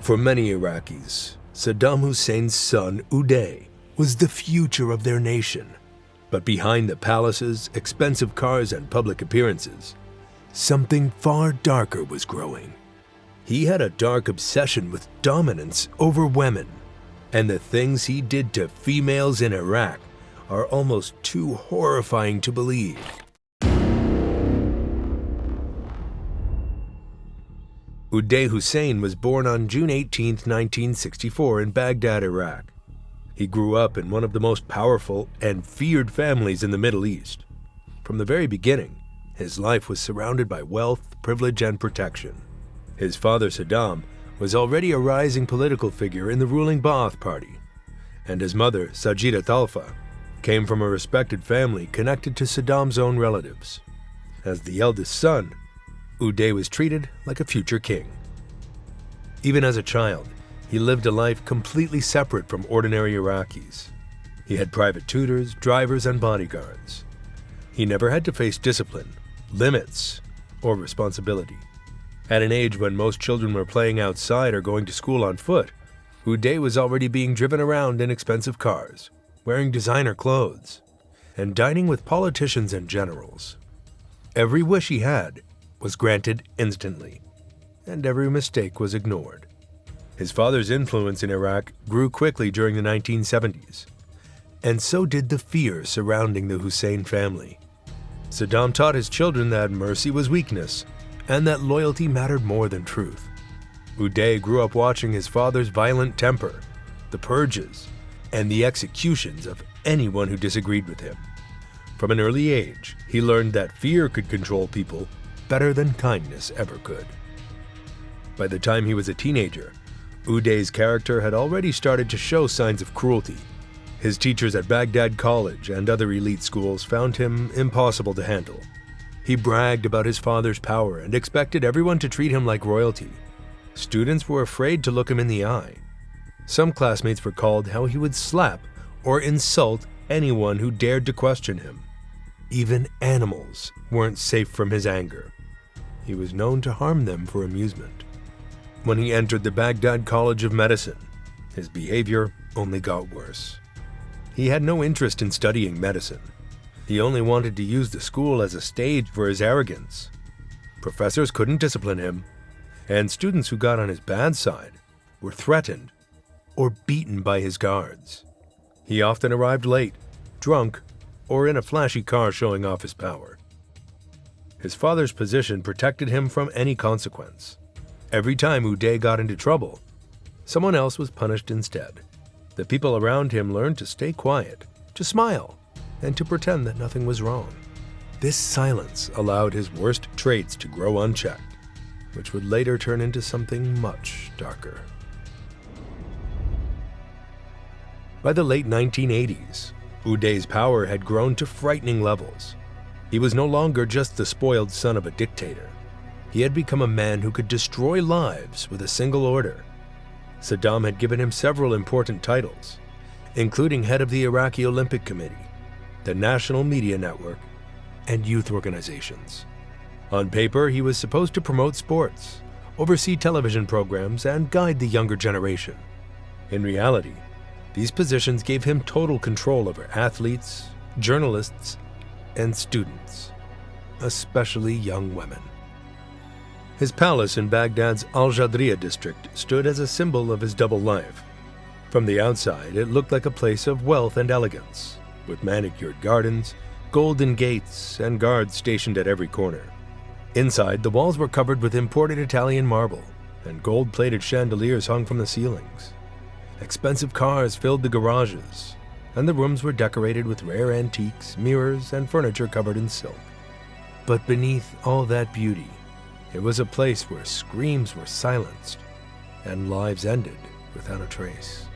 For many Iraqis, Saddam Hussein's son, Uday, was the future of their nation. But behind the palaces, expensive cars, and public appearances, something far darker was growing. He had a dark obsession with dominance over women, and the things he did to females in Iraq are almost too horrifying to believe. Uday Hussein was born on June 18, 1964 in Baghdad, Iraq. He grew up in one of the most powerful and feared families in the Middle East. From the very beginning, his life was surrounded by wealth, privilege, and protection. His father, Saddam, was already a rising political figure in the ruling Ba'ath Party, and his mother, Sajida Talfa, came from a respected family connected to Saddam's own relatives. As the eldest son, Uday was treated like a future king. Even as a child, he lived a life completely separate from ordinary Iraqis. He had private tutors, drivers, and bodyguards. He never had to face discipline, limits, or responsibility. At an age when most children were playing outside or going to school on foot, Uday was already being driven around in expensive cars, wearing designer clothes, and dining with politicians and generals. Every wish he had was granted instantly, and every mistake was ignored. His father's influence in Iraq grew quickly during the 1970s, and so did the fear surrounding the Hussein family. Saddam taught his children that mercy was weakness, and that loyalty mattered more than truth. Uday grew up watching his father's violent temper, the purges, and the executions of anyone who disagreed with him. From an early age, he learned that fear could control people better than kindness ever could. By the time he was a teenager, Uday's character had already started to show signs of cruelty. His teachers at Baghdad College and other elite schools found him impossible to handle. He bragged about his father's power and expected everyone to treat him like royalty. Students were afraid to look him in the eye. Some classmates recalled how he would slap or insult anyone who dared to question him. Even animals weren't safe from his anger. He was known to harm them for amusement. When he entered the Baghdad College of Medicine, his behavior only got worse. He had no interest in studying medicine. He only wanted to use the school as a stage for his arrogance. Professors couldn't discipline him, and students who got on his bad side were threatened or beaten by his guards. He often arrived late, drunk, or in a flashy car showing off his power. His father's position protected him from any consequence. Every time Uday got into trouble, someone else was punished instead. The people around him learned to stay quiet, to smile, and to pretend that nothing was wrong. This silence allowed his worst traits to grow unchecked, which would later turn into something much darker. By the late 1980s, Uday's power had grown to frightening levels. He was no longer just the spoiled son of a dictator. He had become a man who could destroy lives with a single order. Saddam had given him several important titles, including head of the Iraqi Olympic Committee, the National Media Network, and youth organizations. On paper, he was supposed to promote sports, oversee television programs, and guide the younger generation. In reality, these positions gave him total control over athletes, journalists, and students, especially young women. His palace in Baghdad's Al-Jadriya district stood as a symbol of his double life. From the outside, it looked like a place of wealth and elegance, with manicured gardens, golden gates, and guards stationed at every corner. Inside, the walls were covered with imported Italian marble, and gold-plated chandeliers hung from the ceilings. Expensive cars filled the garages, and the rooms were decorated with rare antiques, mirrors, and furniture covered in silk. But beneath all that beauty, it was a place where screams were silenced and lives ended without a trace.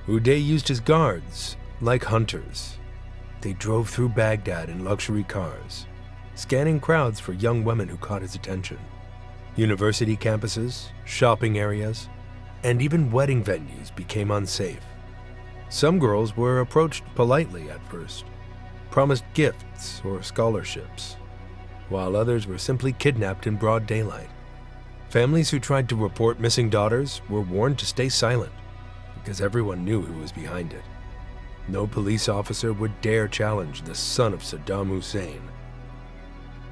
Uday used his guards like hunters. They drove through Baghdad in luxury cars, scanning crowds for young women who caught his attention. University campuses, shopping areas, and even wedding venues became unsafe. Some girls were approached politely at first, promised gifts or scholarships, while others were simply kidnapped in broad daylight. Families who tried to report missing daughters were warned to stay silent because everyone knew who was behind it. No police officer would dare challenge the son of Saddam Hussein.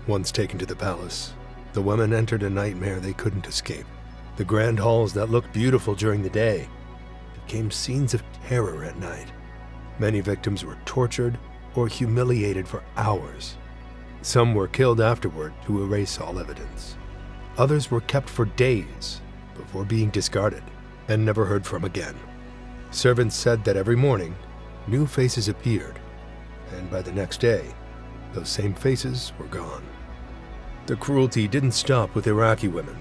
Once taken to the palace, the women entered a nightmare they couldn't escape. The grand halls that looked beautiful during the day became scenes of terror at night. Many victims were tortured or humiliated for hours. Some were killed afterward to erase all evidence. Others were kept for days before being discarded and never heard from again. Servants said that every morning, new faces appeared, and by the next day, those same faces were gone. The cruelty didn't stop with Iraqi women.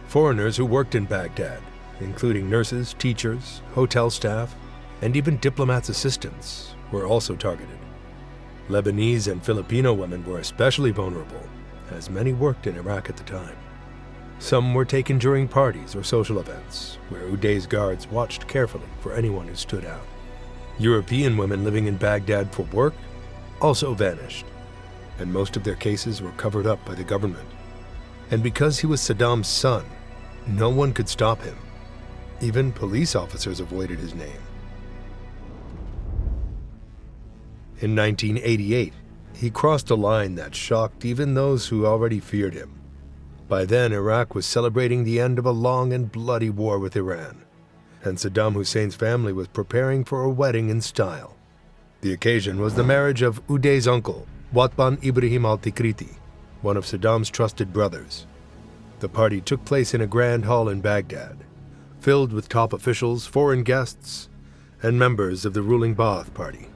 Foreigners who worked in Baghdad, including nurses, teachers, hotel staff, and even diplomats' assistants, were also targeted. Lebanese and Filipino women were especially vulnerable, as many worked in Iraq at the time. Some were taken during parties or social events, where Uday's guards watched carefully for anyone who stood out. European women living in Baghdad for work also vanished, and most of their cases were covered up by the government. And because he was Saddam's son, no one could stop him. Even police officers avoided his name. In 1988, he crossed a line that shocked even those who already feared him. By then, Iraq was celebrating the end of a long and bloody war with Iran, and Saddam Hussein's family was preparing for a wedding in style. The occasion was the marriage of Uday's uncle, Watban Ibrahim al-Tikriti, one of Saddam's trusted brothers. The party took place in a grand hall in Baghdad, filled with top officials, foreign guests, and members of the ruling Ba'ath Party.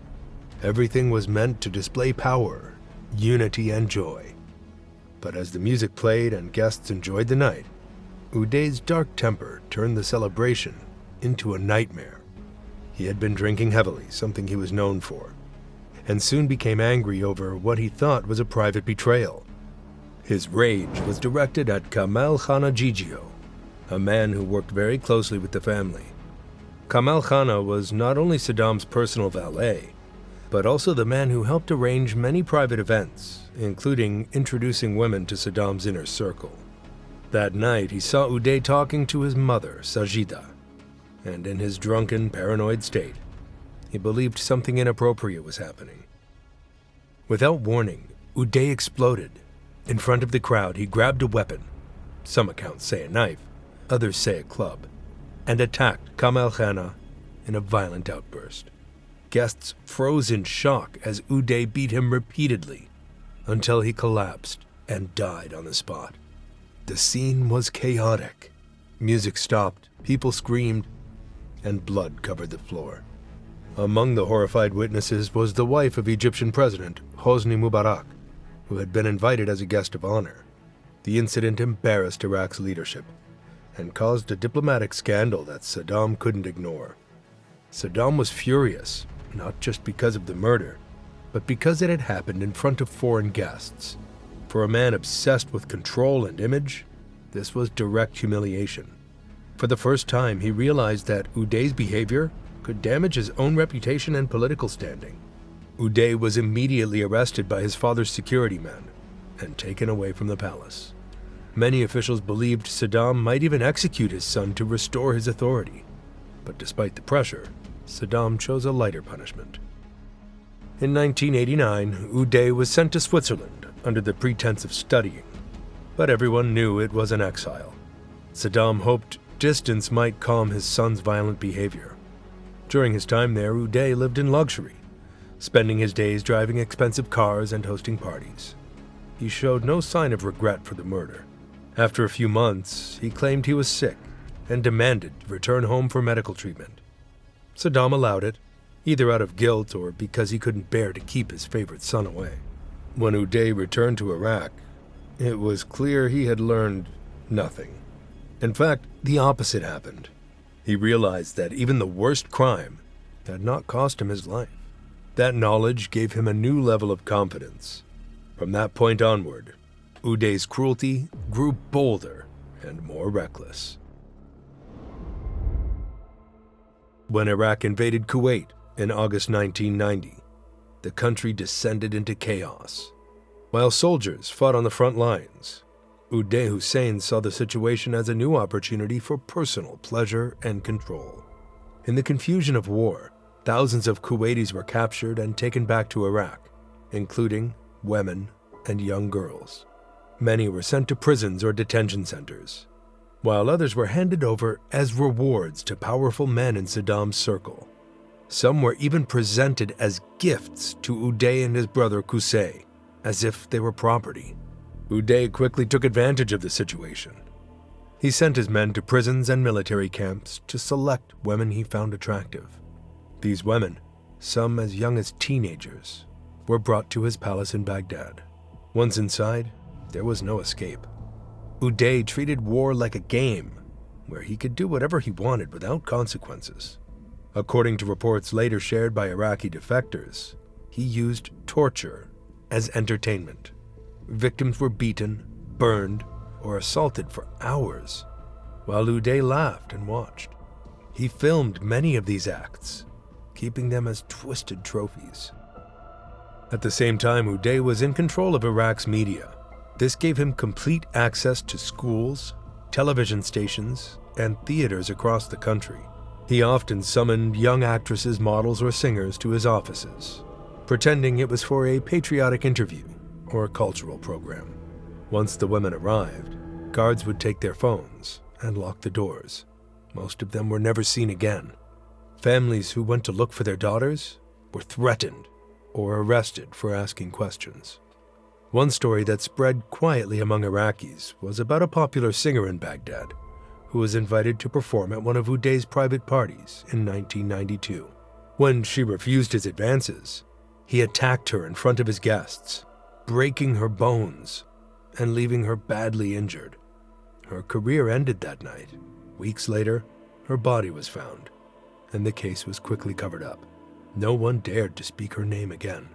Everything was meant to display power, unity, and joy. But as the music played and guests enjoyed the night, Uday's dark temper turned the celebration into a nightmare. He had been drinking heavily, something he was known for, and soon became angry over what he thought was a private betrayal. His rage was directed at Kamal Khana Gigio, a man who worked very closely with the family. Kamal Khana was not only Saddam's personal valet, but also the man who helped arrange many private events, including introducing women to Saddam's inner circle. That night, he saw Uday talking to his mother, Sajida, and in his drunken, paranoid state, he believed something inappropriate was happening. Without warning, Uday exploded. In front of the crowd, he grabbed a weapon, some accounts say a knife, others say a club, and attacked Kamal Khana in a violent outburst. Guests froze in shock as Uday beat him repeatedly until he collapsed and died on the spot. The scene was chaotic. Music stopped, people screamed, and blood covered the floor. Among the horrified witnesses was the wife of Egyptian President Hosni Mubarak, who had been invited as a guest of honor. The incident embarrassed Iraq's leadership and caused a diplomatic scandal that Saddam couldn't ignore. Saddam was furious, not just because of the murder, but because it had happened in front of foreign guests. For a man obsessed with control and image, this was direct humiliation. For the first time, he realized that Uday's behavior could damage his own reputation and political standing. Uday was immediately arrested by his father's security men and taken away from the palace. Many officials believed Saddam might even execute his son to restore his authority. But despite the pressure, Saddam chose a lighter punishment. In 1989, Uday was sent to Switzerland under the pretense of studying, but everyone knew it was an exile. Saddam hoped distance might calm his son's violent behavior. During his time there, Uday lived in luxury, spending his days driving expensive cars and hosting parties. He showed no sign of regret for the murder. After a few months, he claimed he was sick and demanded to return home for medical treatment. Saddam allowed it, either out of guilt or because he couldn't bear to keep his favorite son away. When Uday returned to Iraq, it was clear he had learned nothing. In fact, the opposite happened. He realized that even the worst crime had not cost him his life. That knowledge gave him a new level of confidence. From that point onward, Uday's cruelty grew bolder and more reckless. When Iraq invaded Kuwait in August 1990, the country descended into chaos. While soldiers fought on the front lines, Uday Hussein saw the situation as a new opportunity for personal pleasure and control. In the confusion of war, thousands of Kuwaitis were captured and taken back to Iraq, including women and young girls. Many were sent to prisons or detention centers, while others were handed over as rewards to powerful men in Saddam's circle. Some were even presented as gifts to Uday and his brother Qusay, as if they were property. Uday quickly took advantage of the situation. He sent his men to prisons and military camps to select women he found attractive. These women, some as young as teenagers, were brought to his palace in Baghdad. Once inside, there was no escape. Uday treated war like a game, where he could do whatever he wanted without consequences. According to reports later shared by Iraqi defectors, he used torture as entertainment. Victims were beaten, burned, or assaulted for hours, while Uday laughed and watched. He filmed many of these acts, keeping them as twisted trophies. At the same time, Uday was in control of Iraq's media. This gave him complete access to schools, television stations, and theaters across the country. He often summoned young actresses, models, or singers to his offices, pretending it was for a patriotic interview or a cultural program. Once the women arrived, guards would take their phones and lock the doors. Most of them were never seen again. Families who went to look for their daughters were threatened or arrested for asking questions. One story that spread quietly among Iraqis was about a popular singer in Baghdad who was invited to perform at one of Uday's private parties in 1992. When she refused his advances, he attacked her in front of his guests, breaking her bones and leaving her badly injured. Her career ended that night. Weeks later, her body was found, and the case was quickly covered up. No one dared to speak her name again.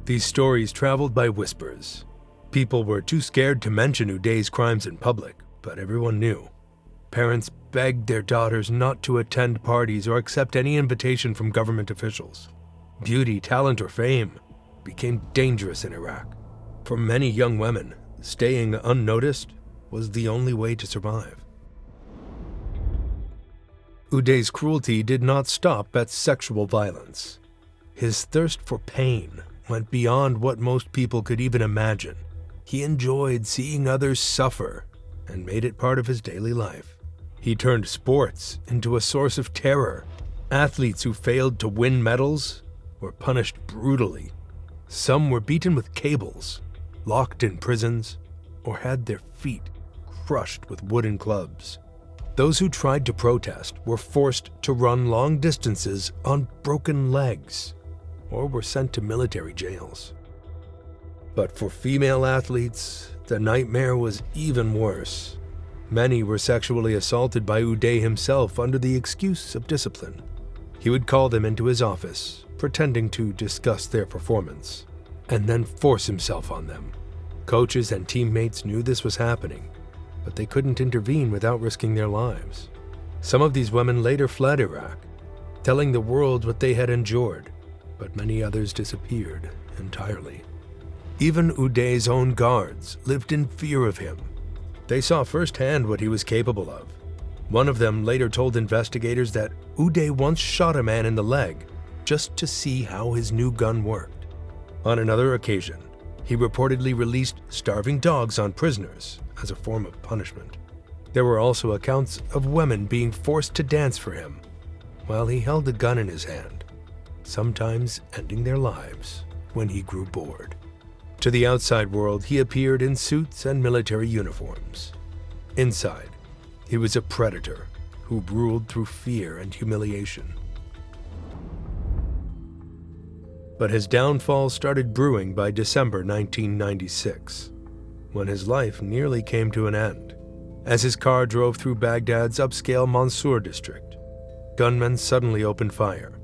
These stories traveled by whispers. People were too scared to mention Uday's crimes in public, but everyone knew. Parents begged their daughters not to attend parties or accept any invitation from government officials. Beauty, talent, or fame became dangerous in Iraq. For many young women, staying unnoticed was the only way to survive. Uday's cruelty did not stop at sexual violence. His thirst for pain went beyond what most people could even imagine. He enjoyed seeing others suffer and made it part of his daily life. He turned sports into a source of terror. Athletes who failed to win medals were punished brutally. Some were beaten with cables, locked in prisons, or had their feet crushed with wooden clubs. Those who tried to protest were forced to run long distances on broken legs, or were sent to military jails. But for female athletes, the nightmare was even worse. Many were sexually assaulted by Uday himself under the excuse of discipline. He would call them into his office, pretending to discuss their performance, and then force himself on them. Coaches and teammates knew this was happening, but they couldn't intervene without risking their lives. Some of these women later fled Iraq, telling the world what they had endured, but many others disappeared entirely. Even Uday's own guards lived in fear of him. They saw firsthand what he was capable of. One of them later told investigators that Uday once shot a man in the leg just to see how his new gun worked. On another occasion, he reportedly released starving dogs on prisoners as a form of punishment. There were also accounts of women being forced to dance for him while he held a gun in his hand, sometimes ending their lives when he grew bored. To the outside world, he appeared in suits and military uniforms. Inside, he was a predator who ruled through fear and humiliation. But his downfall started brewing by December 1996, when his life nearly came to an end. As his car drove through Baghdad's upscale Mansour district, gunmen suddenly opened fire.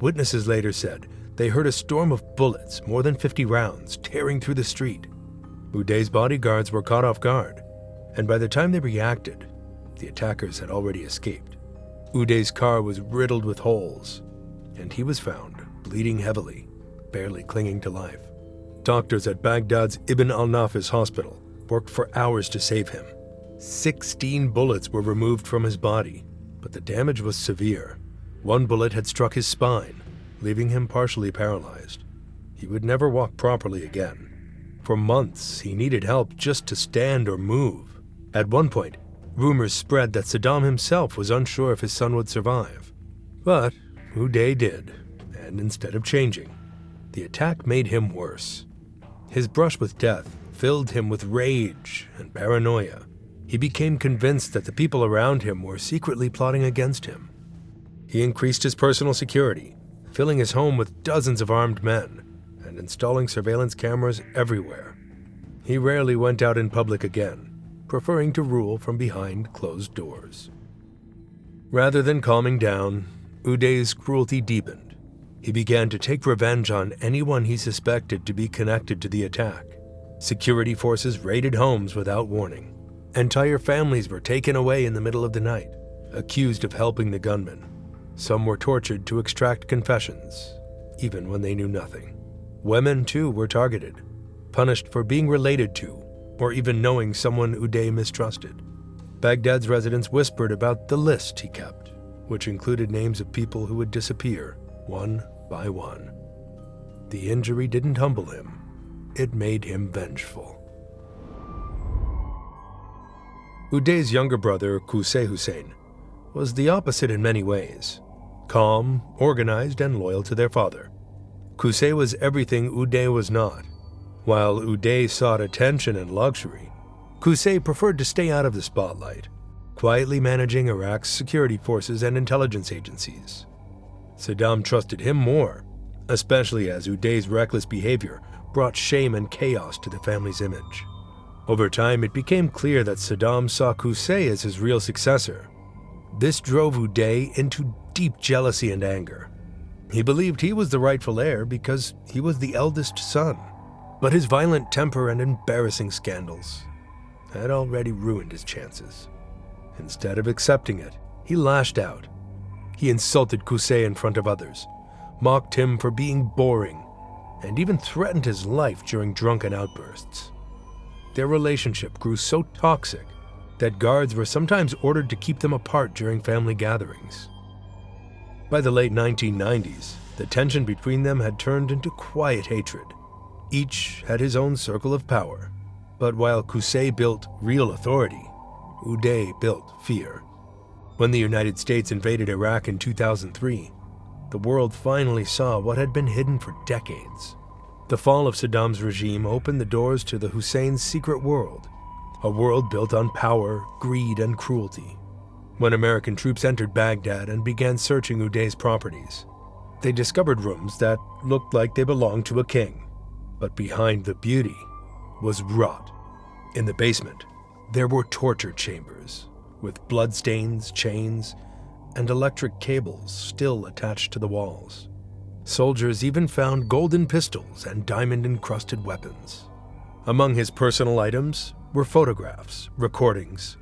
Witnesses later said they heard a storm of bullets, more than 50 rounds, tearing through the street. Uday's bodyguards were caught off guard, and by the time they reacted, the attackers had already escaped. Uday's car was riddled with holes, and he was found bleeding heavily, barely clinging to life. Doctors at Baghdad's Ibn al-Nafis hospital worked for hours to save him. 16 bullets were removed from his body, but the damage was severe. One bullet had struck his spine, leaving him partially paralyzed. He would never walk properly again. For months, he needed help just to stand or move. At one point, rumors spread that Saddam himself was unsure if his son would survive. But Uday did, and instead of changing, the attack made him worse. His brush with death filled him with rage and paranoia. He became convinced that the people around him were secretly plotting against him. He increased his personal security, filling his home with dozens of armed men and installing surveillance cameras everywhere. He rarely went out in public again, preferring to rule from behind closed doors. Rather than calming down, Uday's cruelty deepened. He began to take revenge on anyone he suspected to be connected to the attack. Security forces raided homes without warning. Entire families were taken away in the middle of the night, accused of helping the gunman. Some were tortured to extract confessions, even when they knew nothing. Women, too, were targeted, punished for being related to or even knowing someone Uday mistrusted. Baghdad's residents whispered about the list he kept, which included names of people who would disappear, one by one. The injury didn't humble him. It made him vengeful. Uday's younger brother, Qusay Hussein, was the opposite in many ways. Calm, organized, and loyal to their father. Qusay was everything Uday was not. While Uday sought attention and luxury, Qusay preferred to stay out of the spotlight, quietly managing Iraq's security forces and intelligence agencies. Saddam trusted him more, especially as Uday's reckless behavior brought shame and chaos to the family's image. Over time, it became clear that Saddam saw Qusay as his real successor. This drove Uday into deep jealousy and anger. He believed he was the rightful heir because he was the eldest son, but his violent temper and embarrassing scandals had already ruined his chances. Instead of accepting it, he lashed out. He insulted Qusay in front of others, mocked him for being boring, and even threatened his life during drunken outbursts. Their relationship grew so toxic that guards were sometimes ordered to keep them apart during family gatherings. By the late 1990s, the tension between them had turned into quiet hatred. Each had his own circle of power, but while Qusay built real authority, Uday built fear. When the United States invaded Iraq in 2003, the world finally saw what had been hidden for decades. The fall of Saddam's regime opened the doors to the Hussein's secret world, a world built on power, greed, and cruelty. When American troops entered Baghdad and began searching Uday's properties, they discovered rooms that looked like they belonged to a king. But behind the beauty was rot. In the basement, there were torture chambers, with bloodstains, chains, and electric cables still attached to the walls. Soldiers even found golden pistols and diamond-encrusted weapons. Among his personal items were photographs, recordings,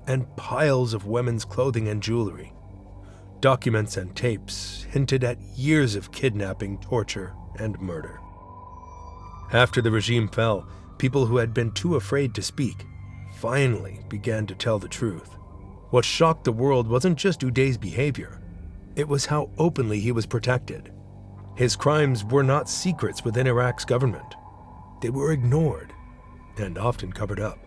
and piles of women's clothing and jewelry. Documents and tapes hinted at years of kidnapping, torture, and murder. After the regime fell, people who had been too afraid to speak finally began to tell the truth. What shocked the world wasn't just Uday's behavior, it was how openly he was protected. His crimes were not secrets within Iraq's government. They were ignored and often covered up.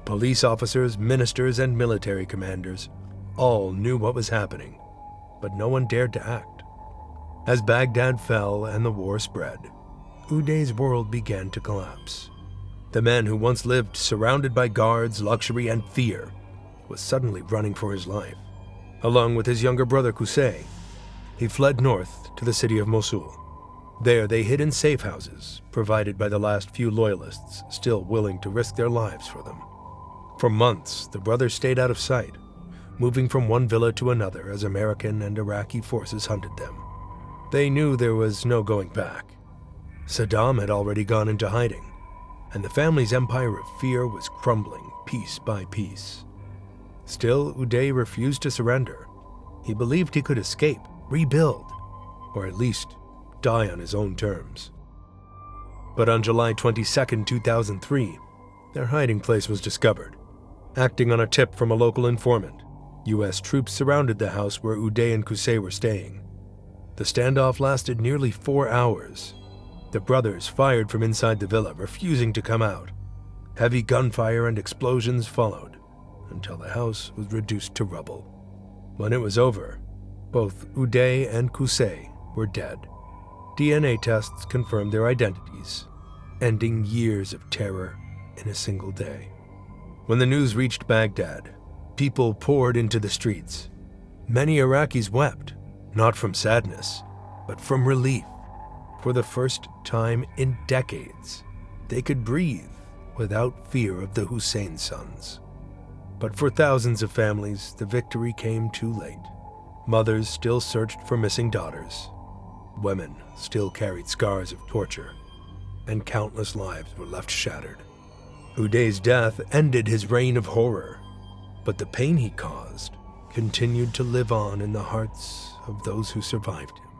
Police officers, ministers, and military commanders all knew what was happening, but no one dared to act. As Baghdad fell and the war spread, Uday's world began to collapse. The man who once lived surrounded by guards, luxury, and fear was suddenly running for his life. Along with his younger brother Qusay, he fled north to the city of Mosul. There they hid in safe houses, provided by the last few loyalists still willing to risk their lives for them. For months, the brothers stayed out of sight, moving from one villa to another as American and Iraqi forces hunted them. They knew there was no going back. Saddam had already gone into hiding, and the family's empire of fear was crumbling piece by piece. Still, Uday refused to surrender. He believed he could escape, rebuild, or at least die on his own terms. But on July 22, 2003, Their hiding place was discovered. Acting on a tip from a local informant, U.S. troops surrounded the house where Uday and Qusay were staying. The standoff lasted nearly 4 hours. The brothers fired from inside the villa, refusing to come out. Heavy gunfire and explosions followed, until the house was reduced to rubble. When it was over, both Uday and Qusay were dead. DNA tests confirmed their identities, ending years of terror in a single day. When the news reached Baghdad, people poured into the streets. Many Iraqis wept, not from sadness, but from relief. For the first time in decades, they could breathe without fear of the Hussein sons. But for thousands of families, the victory came too late. Mothers still searched for missing daughters. Women still carried scars of torture, and countless lives were left shattered. Uday's death ended his reign of horror, but the pain he caused continued to live on in the hearts of those who survived him.